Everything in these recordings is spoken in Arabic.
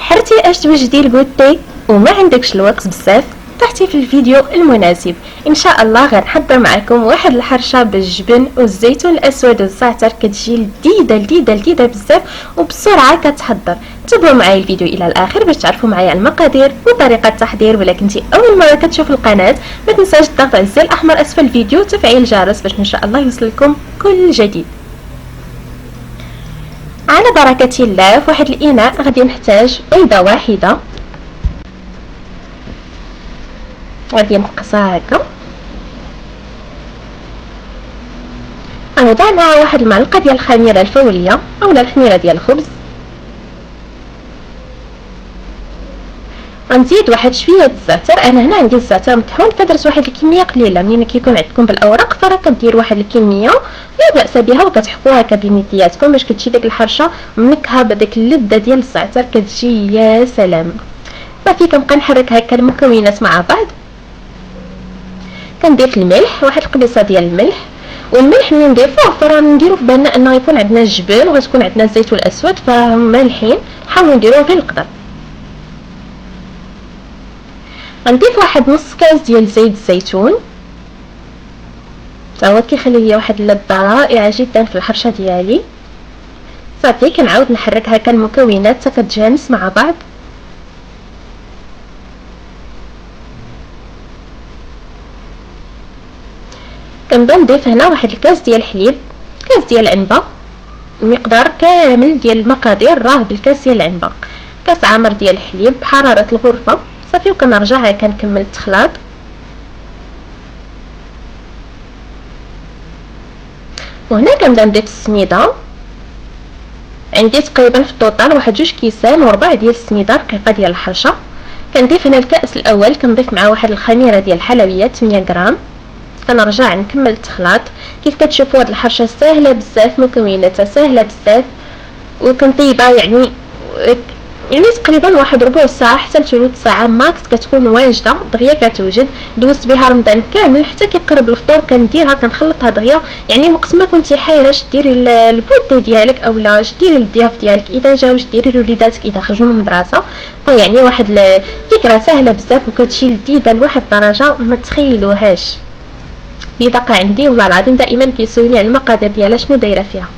حرتي اش توجدي الكوتي وما عندكش الوقت بزاف؟ طحتي في الفيديو المناسب. ان شاء الله غنحضر معكم واحد الحرشه بالجبن والزيتون الاسود والزعتر، كتجي لذيذه بزاف وبسرعه كتحضر. تابعوا معايا الفيديو الى الاخر باش تعرفوا معايا المقادير وطريقه التحضير. ولا كنتي اول مره كتشوف القناه ما تنساش الضغط على الزر الاحمر اسفل الفيديو وتفعيل الجرس باش ان شاء الله يوصلكم كل جديد. على بركة الله. في واحد الاناء غادي نحتاج بيضه واحده، غادي نقصها هكا، غنوضع معها واحد المعلقه ديال الخميره الفوريه اولا الخميره ديال الخبز، غنزيد واحد شويه الزعتر. انا هنا عندي الزعتر مطحون فدرت واحد الكميه قليله، ملي كيكون عندكم بالاوراق فراه كدير واحد الكميه لا باس بها وكتحكوها كبنيتياتكم باش كتجي ديك الحرشه منكهه بديك اللذه ديال الزعتر كتجي يا سلام. صافي كنبقى نحرك هكا المكونات مع بعض. كنضيف الملح، واحد القبيصه ديال الملح، والملح ملي نضيفوه فراه نديرو في بالنا انه يكون عندنا الجبن وغتكون عندنا الزيتون الاسود فمالحين، حاولوا نديروه غير القدر. غنضيف واحد نص كاس ديال زيت الزيتون، تا هو كيخلي ليا واحد اللذه رائعه جدا في الحرشه ديالي. صافي كنعاود نحرك هكا المكونات حتى كتجانس مع بعض. كنبدا نضيف هنا واحد الكاس ديال الحليب، كاس ديال العنبه، المقدار كامل ديال المقادير راه بالكاس ديال العنبه، كاس عامر ديال الحليب بحراره الغرفه. صافي وكنرجع هكا نكمل التخلاط. وهنا كنبدا نضيف السميده، عندي تقريبا في الطوطال واحد 2 كيسان وربع ديال السميده رقيقه ديال الحرشه. كنضيف هنا الكاس الاول، كنضيف معاه واحد الخميره ديال الحلويات 100 غرام. كنرجع نكمل التخلاط. كيف كتشوفوا هاد الحرشه ساهله بزاف، مكوناتها ساهله بزاف وكنطيبها يعني تقريبا واحد ربع ساعه حتى لثلث ساعه ماكس كتكون واجده دغيا كتوجد. دوزت بها رمضان كامل حتى كيقرب الفطور كنديرها كنخلطها دغيا. يعني وقت ما كنتي حايره ديري البوطي ديالك اولا ديري الضياف ديالك اذا جاو، ديري لوليداتك اذا خرجوا من المدرسه. يعني واحد الفكره سهله بزاف وكتجي لذيذه لواحد الدرجه ما تخيلوهاش. بيدق عندي والله العظيم دائما كيسولني على المقادير ديالها شنو دايره فيها.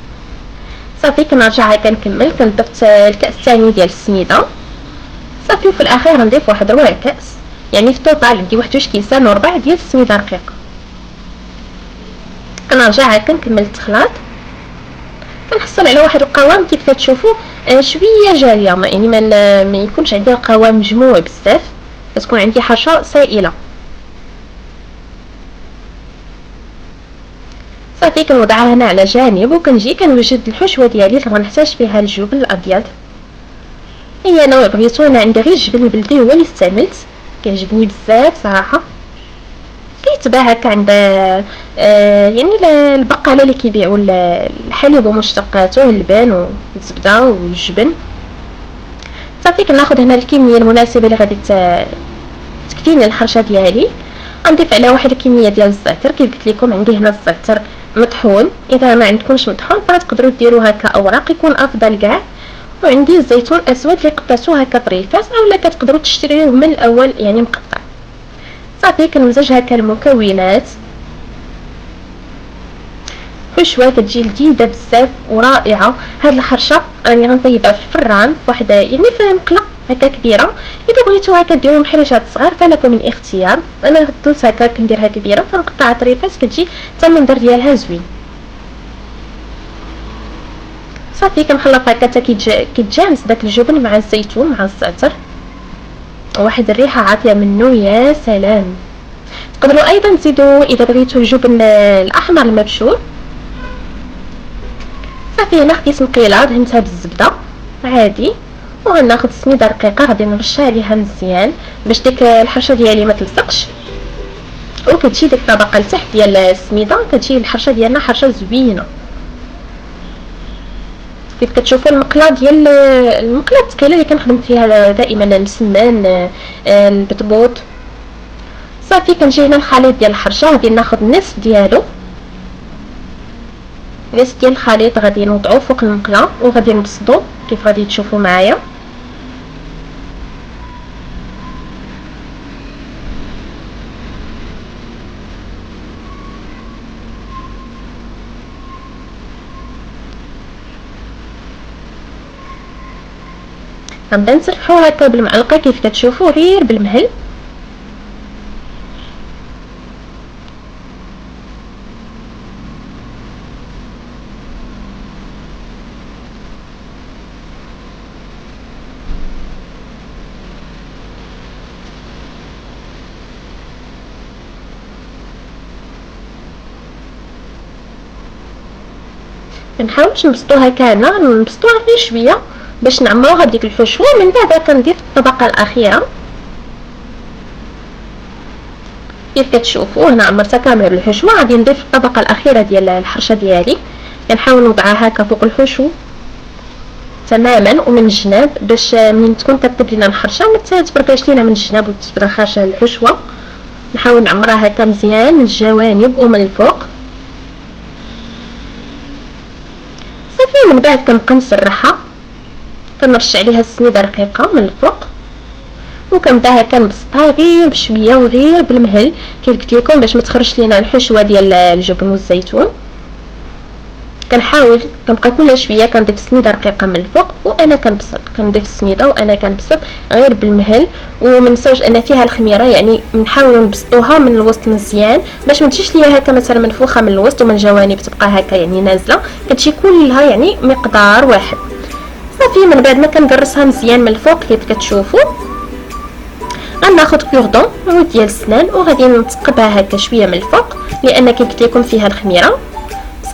صافي كنرجع هكا نكمل. كنضيف الكاس الثاني ديال السميده. صافي وفي الاخير غنضيف واحد ربع كاس، يعني في الطوطال عندي واحد 2 كيسان وربع ديال السميده رقيقه. كنرجع هكا نكمل التخلاط. كنحصل على واحد القوام كيف كتشوفوا شويه جاريه، يعني ما يكونش عندي القوام مجموع بزاف، كتكون عندي حرشه سائله. صافي كنوضعها هنا على جانب وكنجي كنوجد الحشوه ديالي اللي غنحتاج فيها الجبن الابيض. هي انا بغيتو انا عندي غير الجبن البلدي هو اللي استعملت، كيعجبني بزاف صراحه. كيتباع هكا عند يعني البقاله اللي كيبيعوا الحليب ومشتقاته، اللبن والزبده والجبن. صافي كناخذ هنا الكميه المناسبه اللي غادي تكفيني الحرشه ديالي. غنضيف عليها واحد الكميه ديال الزعتر. كيف قلت لكم عندي هنا الزعتر مطحون، اذا ما عندكمش مطحون فتقدروا ديروا هكا اوراق يكون افضل كاع. وعندي الزيتون الاسود اللي قطعته هكا طريفات اولا كتقدروا تشتريوه من الاول يعني مقطع. صافي كنمزج هكا المكونات، حشوه كتجي لذيذه بزاف ورائعه. هاد الحرشه راني غنطيبها في الفران فواحد يعني في مقله هكا كبيره. اذا بغيتو هكا ديروا محرجات صغار فلكم الاختيار. انا درت هكا كنديرها كبيره فنقطعها طريفات كتجي حتى المنظر ديالها زوين. صافي كنخلط هكا حتى كيتجانس داك الجبن مع الزيتون مع الزعتر، واحد الريحه عاطيه منه يا سلام. تقدروا ايضا تزيدوا اذا بغيتوا الجبن الاحمر المبشور. صافي هنا خديت مقيله دهنتها بالزبده عادي، وغناخذ سميده رقيقه غادي نرشها عليها مزيان باش ديك الحرشه ديالي ما تلصقش. وكتجي ديك الطبقه لتحت ديال السميده كتجي الحرشه ديالنا حرشه زوينه. كيف كتشوفوا المقله ديال المقله الثقيله اللي كنخدم فيها دائما السمان البطبوط. صافي كنجي هنا الخليط ديال الحرشه غادي ناخذ النصف ديالو، نصف ديال الخليط غادي نوضعوه فوق المقله وغادي نبسطو كيف غادي تشوفوا معايا. غنبدا نسرحو هكا بالمعلقه كيف كتشوفوا غير بالمهل. كنحاولش نبسطوها كامله، نبسطوها غير شويه باش نعمروها بديك الحشوه. من بعد كنضيف الطبقه الاخيره كيف كتشوفوا هنا عمرتها كامله بالحشوه. غادي نضيف الطبقه الاخيره ديال الحرشه ديالي، كنحاول نوضعها هكا فوق الحشو تماما ومن الجناب باش من تكون كطيب لينا الحرشه ما تفركاش لينا من الجناب وتتبرخاش الحشوه. نحاول نعمرها هكا مزيان من الجوانب ومن الفوق صافي. من بعد كنبقى نسرحها، كنرش عليها السنيده رقيقه من الفوق وكنبدا هكا نبسطها غير بشويه وغير بالمهل كيف قلت لكم باش ما تخرجش لينا الحشوه ديال الجبن والزيتون. كنحاول كنبقى كل شويه كنضيف السنيده رقيقه من الفوق وانا كنبسط، كنضيف السنيده وانا كنبسط غير بالمهل. وما نساوش ان فيها الخميره، يعني نحاولوا نبسطوها من الوسط مزيان باش ما تجيش ليا هكا مثلا منفوخه من الوسط ومن الجوانب تبقى هكا يعني نازله، كتجي كلها يعني مقدار واحد صافي. من بعد ما كنقرصها مزيان من الفوق كيف كتشوفوا غناخذ كوردون عود ديال السنان وغادي نثقبها هكا شويه من الفوق لان كيف قلت لكم فيها الخميره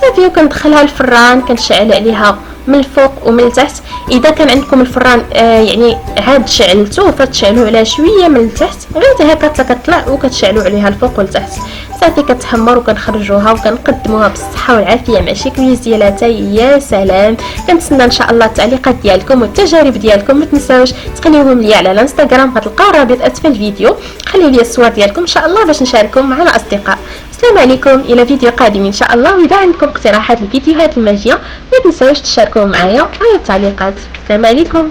صافي. وكندخلها الفران، كنشعل عليها من الفوق ومن التحت. اذا كان عندكم الفران يعني عاد شعلتوه فتشعلوه على شويه من التحت غير هكا حتى كتطلع وكتشعلوا عليها الفوق والتحت صافي. كتحمر وكنخرجوها وكنقدموها بالصحه والعافيه مع شي كويس ديالاتاي. يا سلام. كنتسنى ان شاء الله التعليقات ديالكم والتجارب ديالكم، ما تنساوش تقنيوهم لي على الانستغرام، غتلقاو الرابط اسفل الفيديو. خليو لي الصور ديالكم ان شاء الله باش نشاركهم مع الاصدقاء. السلام عليكم، الى فيديو قادم ان شاء الله. واذا عندكم اقتراحات الفيديوهات الماجيه ما تنساوش تشاركوا معايا على التعليقات. السلام عليكم.